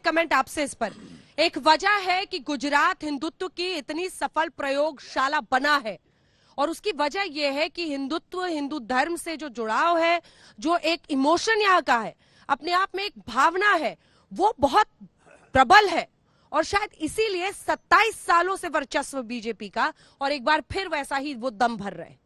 Comment आपसे इस पर। एक वजह है कि गुजरात हिंदुत्व की इतनी सफल प्रयोगशाला बना है और उसकी वजह यह है कि हिंदुत्व, हिंदू धर्म से जो जुड़ाव है, जो एक इमोशन यहाँ का है, अपने आप में एक भावना है, वो बहुत प्रबल है और शायद इसीलिए 27 सालों से वर्चस्व बीजेपी का और एक बार फिर वैसा ही वो दम भर रहे।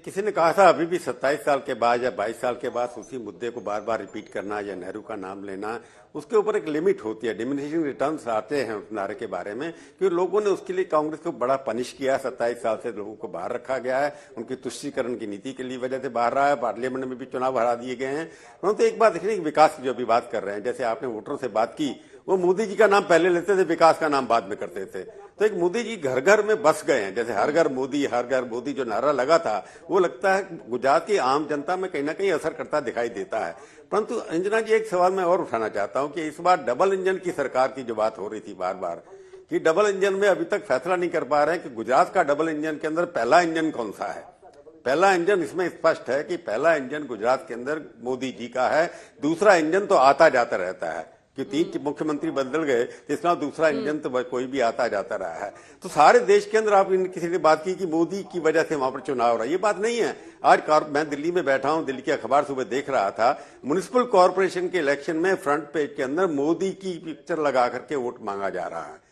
किसी ने कहा था अभी भी 27 साल के बाद या 22 साल के बाद उसी मुद्दे को बार बार रिपीट करना या नेहरू का नाम लेना, उसके ऊपर एक लिमिट होती है। डिमिनिशिंग रिटर्न्स आते हैं उस नारे के बारे में, क्योंकि लोगों ने उसके लिए कांग्रेस को बड़ा पनिश किया। 27 साल से लोगों को बाहर रखा गया है, उनकी तुष्टीकरण की नीति के लिए वजह से बाहर रहा है, पार्लियामेंट में भी चुनाव हरा दिए गए हैं। परंतु एक बात देखिए, विकास की जो अभी बात कर रहे हैं, जैसे आपने वोटरों से बात की, वो मोदी जी का नाम पहले लेते थे, विकास का नाम बाद में करते थे। तो एक मोदी जी घर घर में बस गए हैं, जैसे हर घर मोदी जो नारा लगा था, वो लगता है गुजरात की आम जनता में कहीं ना कहीं असर करता दिखाई देता है। परंतु अंजना जी, एक सवाल मैं और उठाना चाहता हूं कि इस बार डबल इंजन की सरकार की जो बात हो रही थी बार बार, कि डबल इंजन में अभी तक फैसला नहीं कर पा रहे हैं कि गुजरात का डबल इंजन के अंदर पहला इंजन कौन सा है। पहला इंजन इसमें स्पष्ट है कि पहला इंजन गुजरात के अंदर मोदी जी का है, दूसरा इंजन तो आता जाता रहता है कि 3 मुख्यमंत्री बदल गए, इसका दूसरा इंजन तो कोई भी आता जाता रहा है। तो सारे देश के अंदर आप किसी ने बात की कि मोदी की वजह से वहां पर चुनाव हो रहा है, ये बात नहीं है। आज मैं दिल्ली में बैठा हूं, दिल्ली के अखबार सुबह देख रहा था, म्युनिसिपल कॉर्पोरेशन के इलेक्शन में फ्रंट पेज के अंदर मोदी की पिक्चर लगा करके वोट मांगा जा रहा है।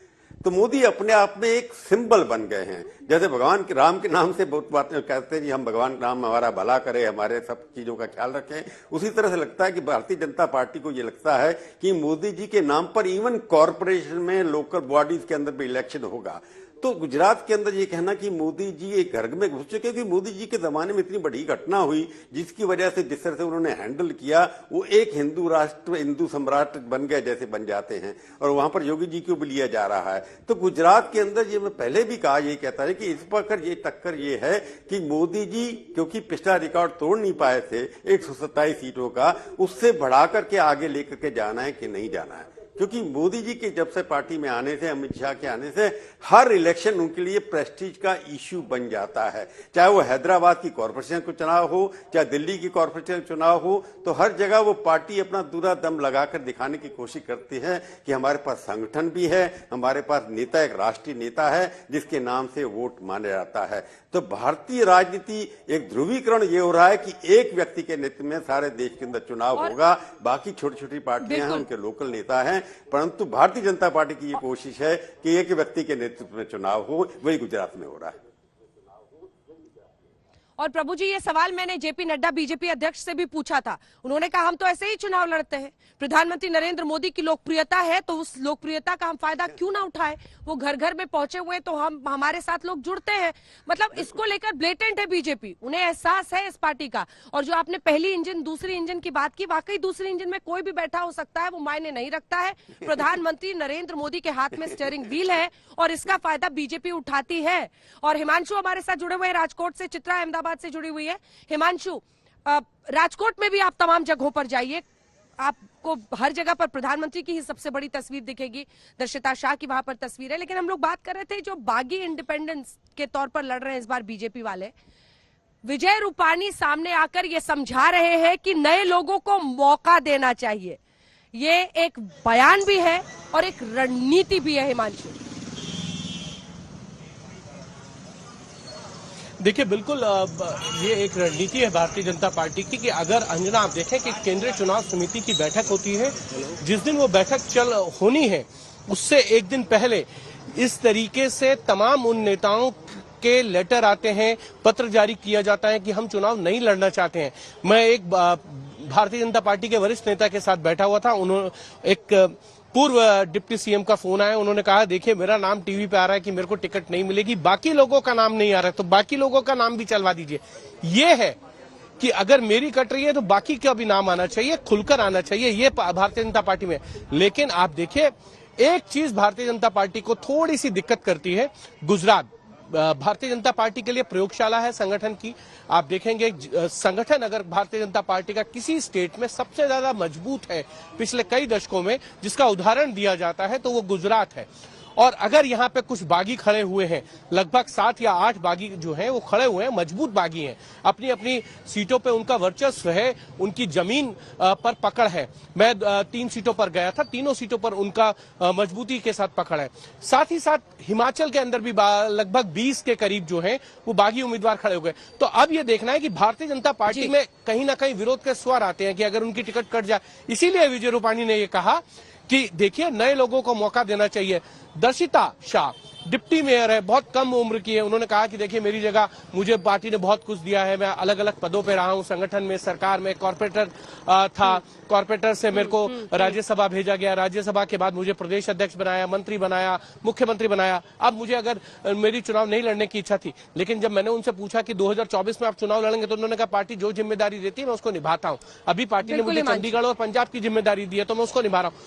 तो मोदी अपने आप में एक सिंबल बन गए हैं। जैसे भगवान के राम के नाम से बहुत बातें कहते हैं कि हम भगवान राम हमारा भला करे, हमारे सब चीजों का ख्याल रखें, उसी तरह से लगता है कि भारतीय जनता पार्टी को ये लगता है कि मोदी जी के नाम पर इवन कॉर्पोरेशन में, लोकल बॉडीज के अंदर भी इलेक्शन होगा। तो गुजरात के अंदर ये कहना कि मोदी जी एक घर में घुस चुके, क्योंकि मोदी जी के जमाने में इतनी बड़ी घटना हुई जिसकी वजह से जिस तरह से उन्होंने हैंडल किया, वो एक हिंदू राष्ट्र, हिंदू सम्राट बन गए जैसे बन जाते हैं, और वहां पर योगी जी को भी लिया जा रहा है। तो गुजरात के अंदर ये मैं पहले भी कहा, ये कहता है कि इस पर ये टक्कर ये है कि मोदी जी क्योंकि पिछला रिकॉर्ड तोड़ नहीं पाए थे 127 सीटों का, उससे बढ़ा करके आगे लेकर के जाना है कि नहीं जाना है। क्योंकि मोदी जी के जब से पार्टी में आने से, अमित शाह के आने से, हर इलेक्शन उनके लिए प्रेस्टीज का इश्यू बन जाता है। चाहे वो हैदराबाद की कॉर्पोरेशन का चुनाव हो, चाहे दिल्ली की कॉर्पोरेशन चुनाव हो, तो हर जगह वो पार्टी अपना पूरा दम लगाकर दिखाने की कोशिश करती है कि हमारे पास संगठन भी है, हमारे पास नेता, एक राष्ट्रीय नेता है जिसके नाम से वोट माना जाता है। तो भारतीय राजनीति एक ध्रुवीकरण ये हो रहा है कि एक व्यक्ति के नेतृत्व में सारे देश के अंदर चुनाव होगा, बाकी छोटी छोटी पार्टियां हैं, उनके लोकल नेता हैं, परंतु भारतीय जनता पार्टी की ये कोशिश है कि एक व्यक्ति के नेतृत्व में चुनाव हो, वही गुजरात में हो रहा है। और प्रभु जी, ये सवाल मैंने जेपी नड्डा बीजेपी अध्यक्ष से भी पूछा था। उन्होंने कहा हम तो ऐसे ही चुनाव लड़ते हैं, प्रधानमंत्री नरेंद्र मोदी की लोकप्रियता है तो उस लोकप्रियता का हम फायदा क्यों ना उठाएं। वो घर घर में पहुंचे हुए तो हमारे साथ लोग जुड़ते हैं। मतलब इसको लेकर ब्लेटेंट है बीजेपी, उन्हें एहसास है इस पार्टी का। और जो आपने पहली इंजन दूसरी इंजन की बात की, वाकई दूसरी इंजन में कोई भी बैठा हो सकता है, वो मायने नहीं रखता है। प्रधानमंत्री नरेंद्र मोदी के हाथ में स्टीयरिंग व्हील है और इसका फायदा बीजेपी उठाती है। और हिमांशु हमारे साथ जुड़े हुए हैं राजकोट से, चित्रा अहमदाबाद से जुड़ी हुई है। हिमांशु, राजकोट में भी आप तमाम जगहों पर जाइए, आपको हर जगह पर प्रधानमंत्री की ही सबसे बड़ी तस्वीर दिखेगी, दर्शिता शाह की वहां पर तस्वीर है। लेकिन हम लोग बात कर रहे थे जो बागी इंडिपेंडेंस के तौर पर लड़ रहे हैं इस बार बीजेपी वाले, विजय रूपाणी सामने आकर ये समझा रहे हैं कि नए लोगों को मौका देना चाहिए। ये एक बयान भी है और एक रणनीति भी है। हिमांशु, देखिए, बिल्कुल ये एक रणनीति है भारतीय जनता पार्टी की कि अगर अंजना आप देखें कि केंद्रीय चुनाव समिति की बैठक होती है, जिस दिन वो बैठक होनी है उससे एक दिन पहले इस तरीके से तमाम उन नेताओं के लेटर आते हैं, पत्र जारी किया जाता है कि हम चुनाव नहीं लड़ना चाहते हैं। मैं एक भारतीय जनता पार्टी के वरिष्ठ नेता के साथ बैठा हुआ था, उन्होंने एक पूर्व डिप्टी सीएम का फोन आया, उन्होंने कहा देखिए मेरा नाम टीवी पे आ रहा है कि मेरे को टिकट नहीं मिलेगी, बाकी लोगों का नाम नहीं आ रहा है तो बाकी लोगों का नाम भी चलवा दीजिए। ये है कि अगर मेरी कट रही है तो बाकी का भी नाम आना चाहिए, खुलकर आना चाहिए, ये भारतीय जनता पार्टी में। लेकिन आप देखिए, एक चीज भारतीय जनता पार्टी को थोड़ी सी दिक्कत करती है। गुजरात भारतीय जनता पार्टी के लिए प्रयोगशाला है संगठन की। आप देखेंगे संगठन अगर भारतीय जनता पार्टी का किसी स्टेट में सबसे ज्यादा मजबूत है पिछले कई दशकों में, जिसका उदाहरण दिया जाता है तो वो गुजरात है। और अगर यहाँ पे कुछ बागी खड़े हुए हैं, लगभग 7 या 8 बागी जो हैं वो खड़े हुए हैं, मजबूत बागी हैं, अपनी अपनी सीटों पे उनका वर्चस्व है, उनकी जमीन पर पकड़ है। मैं 3 सीटों पर गया था, तीनों सीटों पर उनका मजबूती के साथ पकड़ है। साथ ही साथ हिमाचल के अंदर भी लगभग 20 के करीब जो है वो बागी उम्मीदवार खड़े हो गए। तो अब ये देखना है कि भारतीय जनता पार्टी में कहीं ना कहीं विरोध के स्वर आते हैं कि अगर उनकी टिकट कट जाए। इसीलिए विजय रूपाणी ने ये कहा कि देखिए नए लोगों को मौका देना चाहिए। दर्शिता शाह डिप्टी मेयर है, बहुत कम उम्र की है। उन्होंने कहा कि देखिए मेरी जगह मुझे पार्टी ने बहुत कुछ दिया है, मैं अलग अलग पदों पे रहा हूं, संगठन में, सरकार में, कॉर्पोरेटर था, कॉर्पोरेटर से मेरे को राज्यसभा भेजा गया, राज्यसभा के बाद मुझे प्रदेश अध्यक्ष बनाया, मंत्री बनाया, मुख्यमंत्री बनाया। अब मुझे अगर मेरी चुनाव नहीं लड़ने की इच्छा थी, लेकिन जब मैंने उनसे पूछा कि 2024 में आप चुनाव लड़ेंगे तो उन्होंने कहा पार्टी जो जिम्मेदारी देती है मैं उसको निभाता हूँ। अभी पार्टी ने मुझे चंडीगढ़ और पंजाब की जिम्मेदारी दी है तो मैं उसको निभा रहा हूँ।